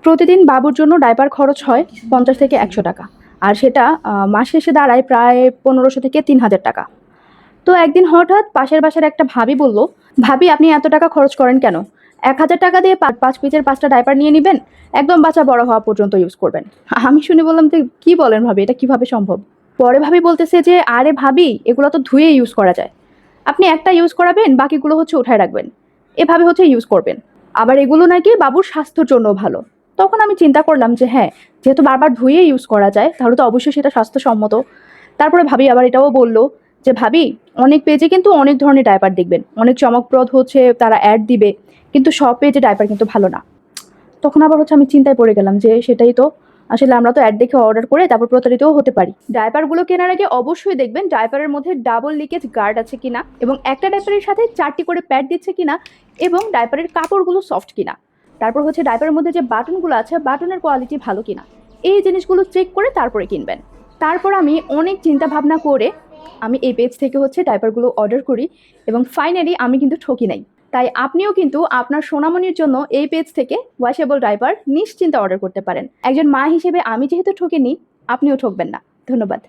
প্রতিদিন বাবুর জন্য ডাইপার খরচ হয় 50 থেকে 100 টাকা, আর সেটা মাস শেষে দাঁড়ায় প্রায় 1500 থেকে 3000 টাকা। তো একদিন হঠাৎ পাশের বাসার একটা ভাবি বলল, ভাবি আপনি এত টাকা খরচ করেন কেন? 1000 টাকা দিয়ে 5 পিসের 5টা ডাইপার নিয়ে নেবেন, একদম বাচ্চা বড় হওয়া পর্যন্ত ইউজ করবেন। আমি শুনে বললাম যে কি বলেন ভাবি, এটা কিভাবে সম্ভব? পরে ভাবি বলতেছে যে আরে ভাবি, এগুলো তো ধুয়ে ইউজ করা যায়, আপনি একটা ইউজ করাবেন, বাকিগুলো উঠায় রাখবেন, এভাবে ইউজ করবেন। আবার এগুলো নাকি বাবুর স্বাস্থ্যের জন্য ভালো। তখন আমি চিন্তা করলাম যে হ্যাঁ, যেহেতু বারবার ধুয়ে ইউজ করা যায় তাহলে তো অবশ্যই সেটা স্বাস্থ্যসম্মত। তারপরে ভাবি আবার এটাও বলল যে ভাবি, অনেক পেজে কিন্তু অনেক ধরনের ডাইপার দেখবেন, অনেক চমকপ্রদ তারা অ্যাড দিবে, কিন্তু সব পেজে ডাইপার কিন্তু ভালো না। তখন আবার আমি চিন্তায় পড়ে গেলাম যে সেটাই তো, আসলে আমরা তো অ্যাড দেখে অর্ডার করে তারপর প্রতারিতও হতে পারি। ডাইপারগুলো কেনার আগে অবশ্যই দেখবেন ডাইপারের মধ্যে ডাবল লিকেজ গার্ড আছে কিনা, এবং একটা ডাইপারের সাথে 4টি করে প্যাড দিচ্ছে কিনা, এবং ডাইপারের কাপড়গুলো সফট কিনা। তারপর ডাইপারের মধ্যে যে বাটনগুলো আছে, বাটনের কোয়ালিটি ভালো কিনা, এই জিনিসগুলো চেক করে তারপরে কিনবেন। তারপর আমি অনেক চিন্তা ভাবনা করে আমি এই পেজ থেকে ডাইপারগুলো অর্ডার করি, এবং ফাইনালি আমি কিন্তু ঠকি নাই। তাই আপনিও কিন্তু আপনার সোনামণির জন্য এই পেজ থেকে ওয়াশেবল ডাইপার নিশ্চিন্তে অর্ডার করতে পারেন। একজন মা হিসেবে আমি যেহেতু ঠকিনি, আপনিও ঠকবেন না। ধন্যবাদ।